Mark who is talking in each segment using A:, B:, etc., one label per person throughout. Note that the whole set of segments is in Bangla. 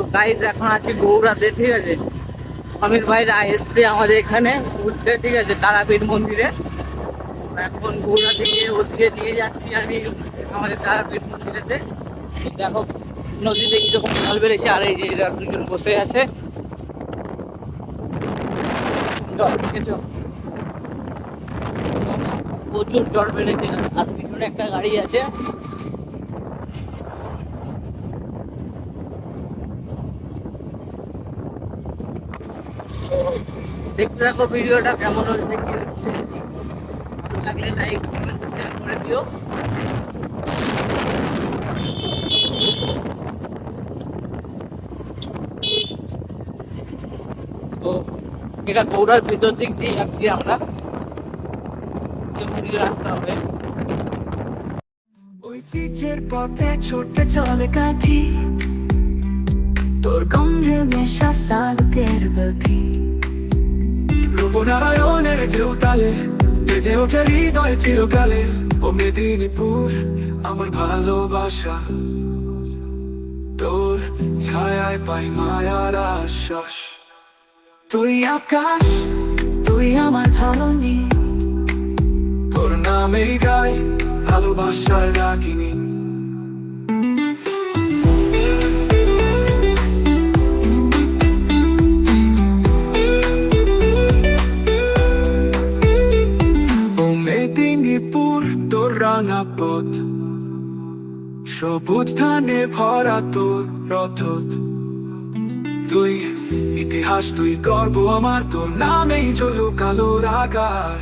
A: তো গাইস এখন আছি গৌড়াতে, ঠিক আছে। সমীর ভাইরা এসছে আমাদের এখানে ঘুরতে, ঠিক আছে, তারাপীঠ মন্দিরে। এখন গৌড়া থেকে ওদিকে নিয়ে যাচ্ছি আমি আমাদের তারাপীঠ মন্দিরেতে। দেখো নদীতে কিরকম জল বেড়েছে, আর এই যে এরা দুজন বসে আছে। জল দেখেছো, প্রচুর জল বেড়েছে। আর পিছনে একটা গাড়ি আছে। দেখতে থাকো ভিডিওটা, কেমন হচ্ছে কি হচ্ছে। ভালো লাগলে লাইক কমেন্ট শেয়ার করে দিও। তো এটা গৌড়ার ভিতর দিক দিয়ে যাচ্ছি আমরা, রাস্তা হবে।
B: ওই পিচের পথে ছোটে চলে কাঠি, তোর গন্ধে মেশা শালুকের বাতি। রূপনারায়ণের ঢেউতালে বেজে ওঠে হৃদয় চিরকালে। ও মেদিনীপুর আমার ভালোবাসা, তোর ছায়ায় পাই মায়ার আশ্বাস। তুই আকাশ, তুই আমার ধরণী, তোর নামেই গাই ভালোবাসার রাগিনী। ও মেদিনীপুর তোর রাঙা পথ, সবুজ ধানে ভরা তোর রথত। তুই ইতিহাস, তুই গর্ব আমার, তোর নামেই চলুক আলোর আকার,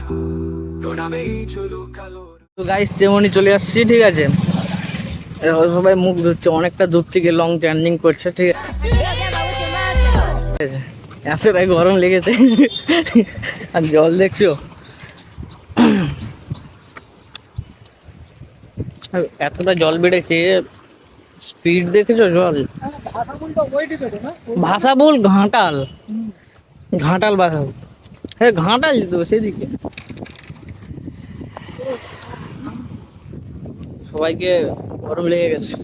B: তোর নামেই চলুক আলোর।
A: তো গাইস যেমনই চলে আসছি, ঠিক আছে। সবাই মুখ ধুচ্ছে, অনেকটা দূর থেকে লং জার্নিং করছে, ঠিক আছে। এতটাই গরম লেগেছে। আর জল দেখছো, এতটা জল বেড়েছে, স্পিড দেখেছো জল। ভাষাবুল ঘাটাল, ঘাটাল ভাষাবুল, হ্যাঁ ঘাটাল তো সেদিকে। সবাইকে গরম লেগে গেছে।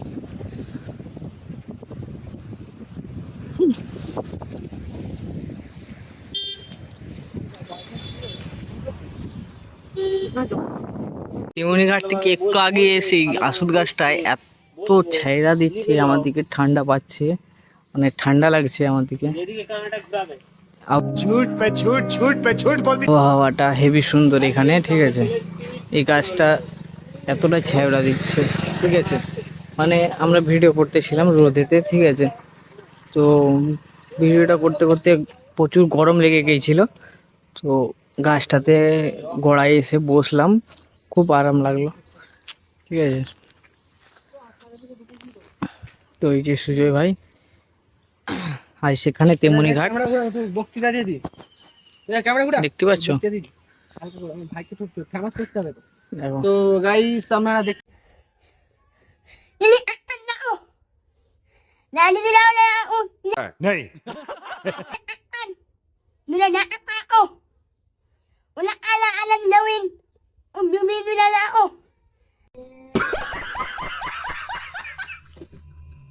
A: তেমনি ঘাট থেকে একটু আগে এসে আসুদ গাছটায় এত ছাইরা দিচ্ছে, আমার দিকে ঠান্ডা পাচ্ছে, মানে ঠান্ডা লাগছে আমার দিকে। আবহাওয়াটা হেভি সুন্দর এখানে, ঠিক আছে। এই গাছটা এতটা ছাইরা দিচ্ছে, ঠিক আছে। মানে আমরা ভিডিও করতেছিলাম রোদেতে, ঠিক আছে। তো ভিডিওটা করতে করতে প্রচুর গরম লেগে গিয়েছিল। তো গাছটাতে গোড়ায় এসে বসলাম, খুব আরাম লাগলো, ঠিক আছে। তো এই যে সুজয় ভাই, আর সেখানে তেমনি ঘাট দেখতে পাচ্ছ। তো গাইস আপনারা দেখ
C: नहीं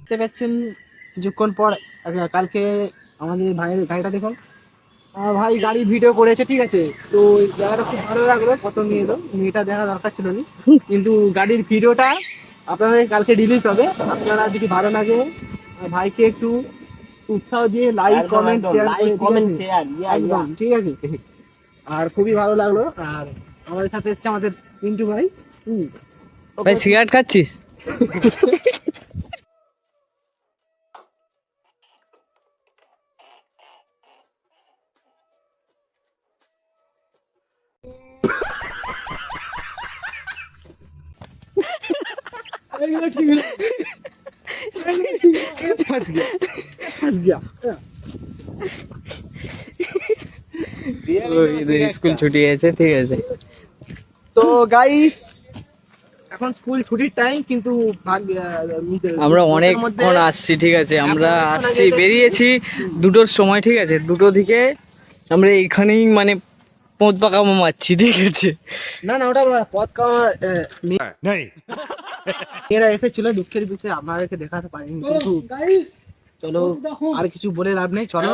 A: দেখতে পাচ্ছেন কিছুক্ষণ পর কালকে আমাদের ভাইয়ের গাড়িটা দেখুন। আমার ভাই গাড়ি ভিডিও করেছে, ঠিক আছে। তো জায়গাটা খুব ভালো লাগলো, কত নিয়ে এলো, মেয়েটা দেখা দরকার ছিল না, কিন্তু গাড়ির ভিডিওটা আপনাদের কালকে রিলিজ হবে। আপনারা যদি ভালো লাগে ভাইকে একটু উৎসাহ দিয়ে লাইক কমেন্ট শেয়ার একদম, ঠিক আছে। আর খুবই ভালো লাগলো। আর আমাদের সাথে এসছে আমাদের পিন্টু ভাই। ভাই সিগারেট খাচ্ছিস? স্কুল ছুটি আছে, ঠিক আছে। তো গাইস এখন স্কুল ছুটির টাইম, কিন্তু আমরা অনেকক্ষণ আসছি, ঠিক আছে। আমরা আসছি, বেরিয়েছি 2টোর সময়, ঠিক আছে। 2টো দিকে আমরা এইখানেই মানে পথ পাকা মারছি, ঠিক আছে। না না, ওটা পথ কামা
C: नहीं
A: এরা এসেছিল দুঃখের বিষয়ে, আপনাদেরকে দেখাতে পারিনি, কিন্তু চলো আর কিছু বলে লাভ নেই, চলো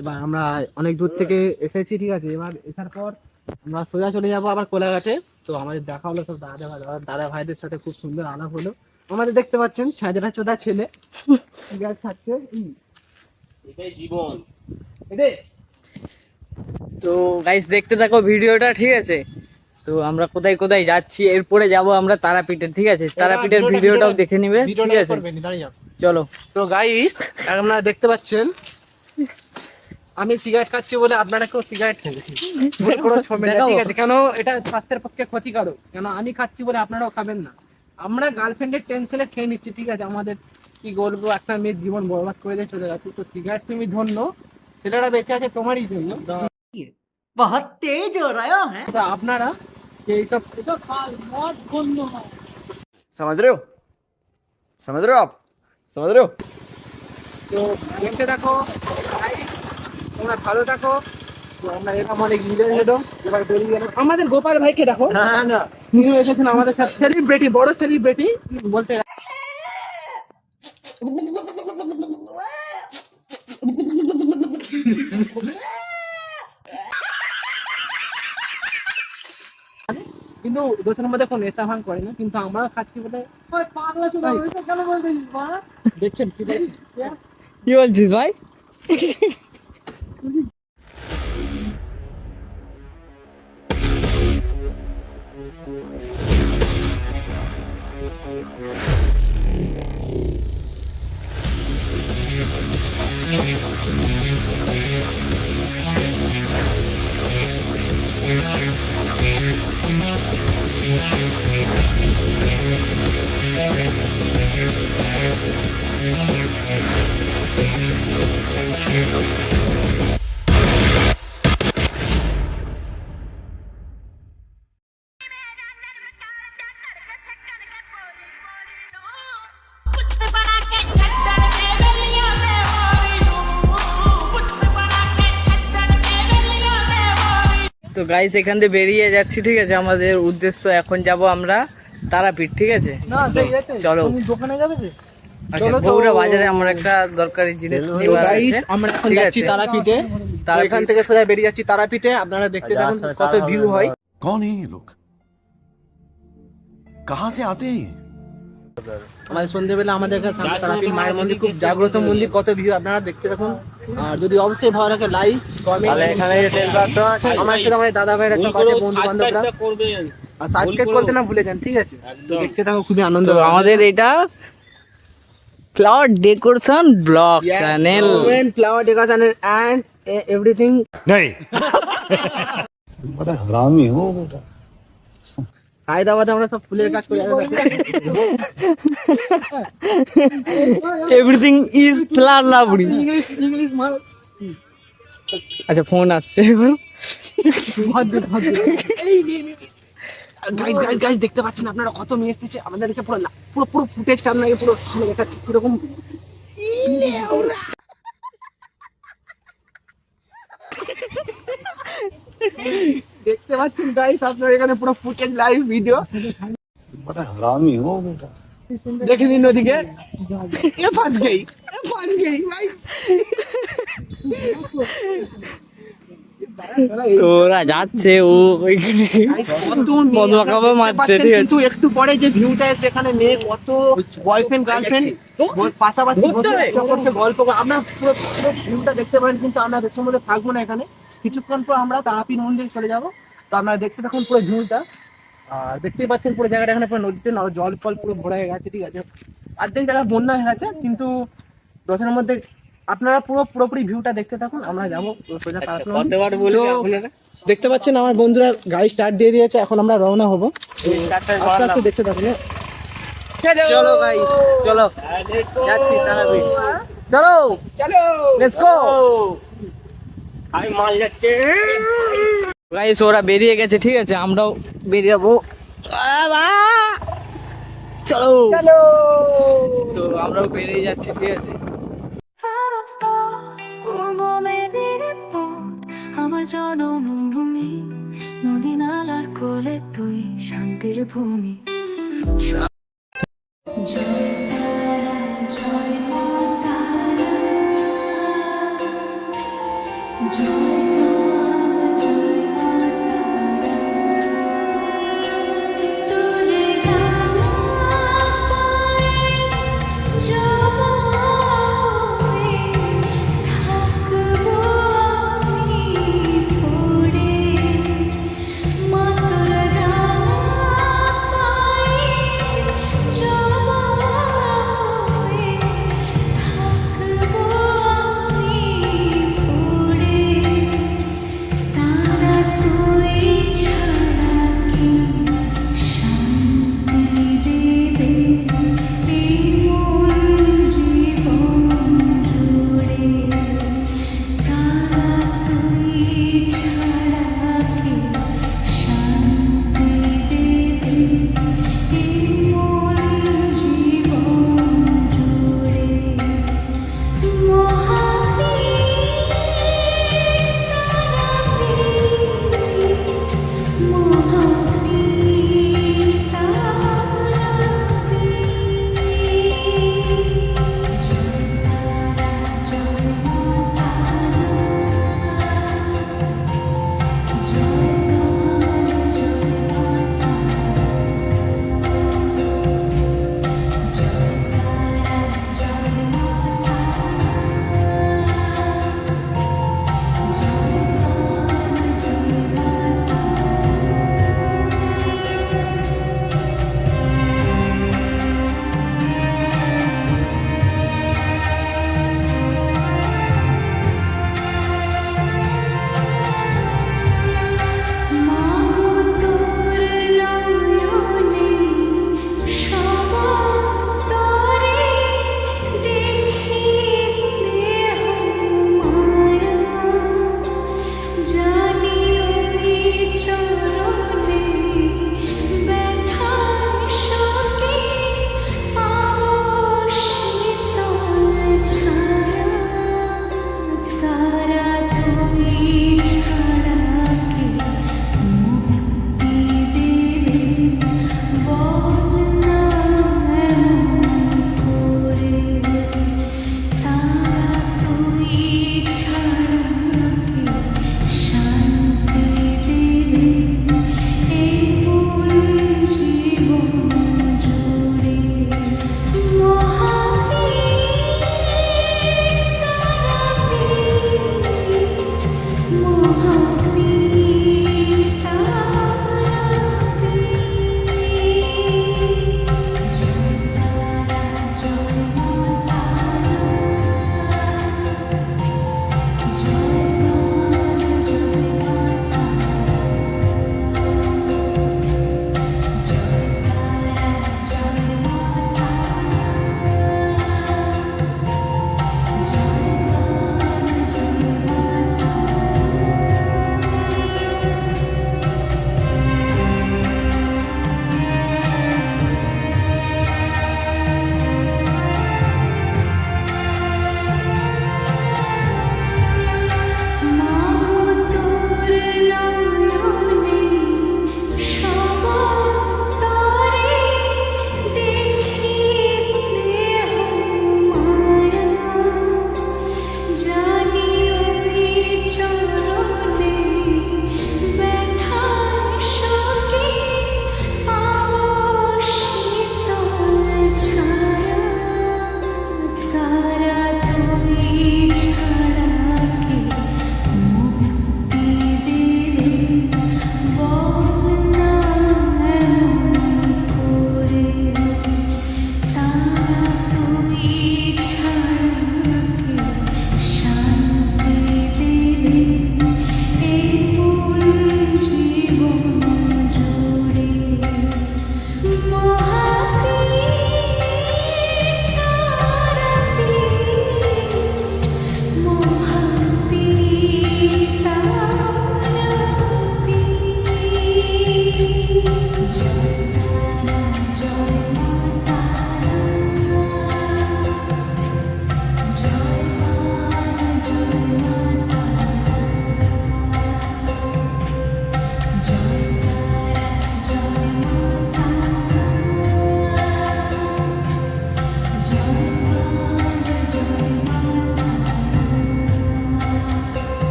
A: এবার আমরা অনেক দূর থেকে এসেছি, ঠিক আছে। এবার এসার পর আমরা সোজা চলে যাবো আবার কোলাঘাটে। তো আমাদের দেখা হলো সব দাদা ভাইদের সাথে, খুব সুন্দর আলাপ হলো। আমাদের দেখতে পাচ্ছেন ছাজরা চোদা ছেলে সিগারেট খাচ্ছে, এটাই জীবন।
C: তো গাইস দেখতে থাকো ভিডিওটা, ঠিক আছে। তো আমরা কোথায় কোথায় যাচ্ছি, এরপরে যাব আমরা তারাপীঠে, ঠিক আছে। তারাপীঠের ভিডিওটাও দেখে নিবে, ঠিক আছে। চলো।
A: তো গাইস আপনারা দেখতে পাচ্ছেন আমি সিগারেট খাচ্ছি বলে আপনারা কেউ সিগারেট খাবেন ঠিক আছে, কেন এটা স্বাস্থ্যের পক্ষে ক্ষতিকারক। কেন আমি খাচ্ছি বলে আপনারাও খাবেন না। আমরা গার্লফ্রেন্ডের টেনশনে খেয়ে নিচ্ছি, ঠিক আছে। আমাদের কি বলবো, একটা মেয়ের জীবন বরবাদ করে দিয়ে চলে যাচ্ছে। তো সিগারেট তুমি ধন্য, ছেলেরা বেঁচে আছে তোমারই জন্য।
C: বহুত তেজ হো রহা হ্যায়।
A: তো আপনারা এইসব মদ ধন্য হয়।
D: समझ रहे हो समझ रहे हो आप समझ रहे हो
A: তো দেখতে থাকো, তোমরা ভালো থাকো। তো আমরা এরকম অনেক ভিডিও এলো, এবার বেরিয়ে গেলাম। আমাদের গোপাল ভাইকে দেখো, না তিনি এসেছেন আমাদের সাথে, সেলিব্রিটি, বড় সেলিব্রিটি বলতে কিন্তু দোষের মধ্যে কোনো নেশা ভাঙ করে না, কিন্তু আমরা খাচ্ছি বলে পাগলা চলে কেন বলছিস দেখছেন কি বলছি,
C: কি বলছিস ভাই? তো গাইস এখান থেকে বেরিয়ে যাচ্ছি, ঠিক আছে। আমাদের উদ্দেশ্য এখন যাব আমরা তারাপীঠ, ঠিক আছে।
A: না সেই এতে
C: চলো।
A: তুমি দোকানে যাবে যে
C: আচ্ছা,
A: চলো তো।
C: বগুড়া বাজারে আমার একটা দরকারি জিনিস
A: তো
C: নেওয়ার
A: গাইস
C: আছে।
A: আমরা এখন
C: ঠিক
A: যাচ্ছি
C: আছে।
A: তারাপীঠে। তো এখান থেকে সোজা বেরিয়ে যাচ্ছি তারাপীঠে। আপনারা দেখতে থাকুন কত ভিউ হয়।
D: कौन है ये लोग कहाँ से आते हैं ये?
A: আমাদের সন্ধ্যেবেলা আমাদের এখানে সামনে তারাপীঠ মায়ের মন্দির, খুব জাগ্রত মন্দির, কত ভিউ আপনারা দেখতে থাকুন। আর যদি অবশ্যই ভালো লাগে লাইক কমেন্ট, আমার সাথে আমাদের দাদা ভাইরা সব আছে, বন্ধু বান্ধবরা, আর সাবস্ক্রাইব করতে না ভুলে যান, ঠিক আছে। তো দেখতে থাকো, খুবই আনন্দ
C: তো
A: হবে।
C: আমাদের এটা cloud decoration blog channel.
A: Flower decoration and everything.
D: नहीं बड़ा हरामी हो बेटा
A: হায়দ্রাবাদে আমরা সব ফুলের কাজ করি।
C: Everything is flower lovely.
A: English English মাল।
C: আচ্ছা ফোন আসছে এখন।
A: গাইস গাইস গাইস দেখতে পাচ্ছেন আপনারা কত মেয়ে এসেছে আমাদেরকে, পুরো পুরো পুরো ফুটেজটা আপনাকে পুরো দেখাচ্ছি কিরকম। দেখতে পাচ্ছেন গাইস আপনারা এখানে পুরো ফুটেজ লাইভ ভিডিও।
D: बड़ा हरामी हो बेटा
A: দেখে নিন ওদিকে, এ ফাঁস গই, এ ফাঁস গই ভাই।
C: তো ওরা যাচ্ছে, ও ওইখানে মদুয়া কাবা মারছে, ঠিক আছে।
A: কিন্তু একটু পরে যে ভিউটা সেখানে মেয়ে কত বয়ফ্রেন্ড গার্লফ্রেন্ড পাশাপাশি বসে সম্পর্কে গল্প করে, আমরা পুরো পুরো ভিউটা দেখতে পারেন। কিন্তু আমরা দেশের মধ্যে থাকবো না এখানে, কিছুক্ষণ পর আমরা তারাপীঠ মন্দির চলে যাব। তো আপনারা দেখতে থাকুন পুরো ভিউটা। আর দেখতেই পাচ্ছেন পুরো জায়গাটা এখানে পুরো নদীতে জল ফল পুরো ভরা হয়ে গেছে, ঠিক আছে। অর্ধেক জায়গা বন্যা হয়ে গেছে, কিন্তু দশের মধ্যে আপনারা পুরোপুরি ভিউটা দেখতে থাকুন। আমরা যাবো সোজা তারাপীঠ মন্দির। তো দেখতে পাচ্ছেন আমার বন্ধুরা গাড়ি স্টার্ট দিয়ে দিয়েছে, এখন আমরা রওনা হবো। আস্তে আস্তে দেখতে থাকুন।
C: চলো গাইস, চলো যাচ্ছি তারাপীঠ।
A: চলো চলো লেটস গো।
C: গাইস ওরা বেরিয়ে গেছে, ঠিক আছে। আমরাও বেরিয়ে যাবো। চলো
A: চলো।
C: তো আমরাও বেরিয়ে যাচ্ছি, ঠিক আছে।
E: পূর্ব মেদিনীপুর আমার জন্মভূমি, নদী নালার কোলে তুই শান্তির ভূমি। জয় তারা জয় মা তারা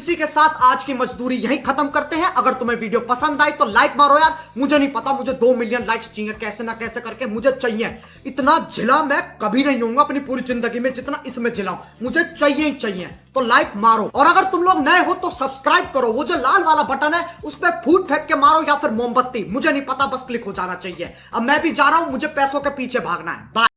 F: इसी के साथ आज की मजदूरी यहीं खत्म करते हैं। अगर तुम्हें वीडियो पसंद आई तो लाइक मारो यार, मुझे नहीं पता, मुझे 2 मिलियन लाइक्स चाहिए, कैसे ना कैसे करके मुझे चाहिए। इतना झिला मैं कभी नहीं होऊंगा अपनी पूरी जिंदगी में जितना इसमें झिलाऊं, मुझे चाहिए ही चाहिए। तो लाइक मारो, और अगर तुम लोग नए हो तो सब्सक्राइब करो, वो जो लाल वाला बटन है उस पर फूट फेंक के मारो या फिर मोमबत्ती, मुझे नहीं पता, बस क्लिक हो जाना चाहिए। अब मैं भी जा रहा हूं, मुझे पैसों के पीछे भागना है। बाय।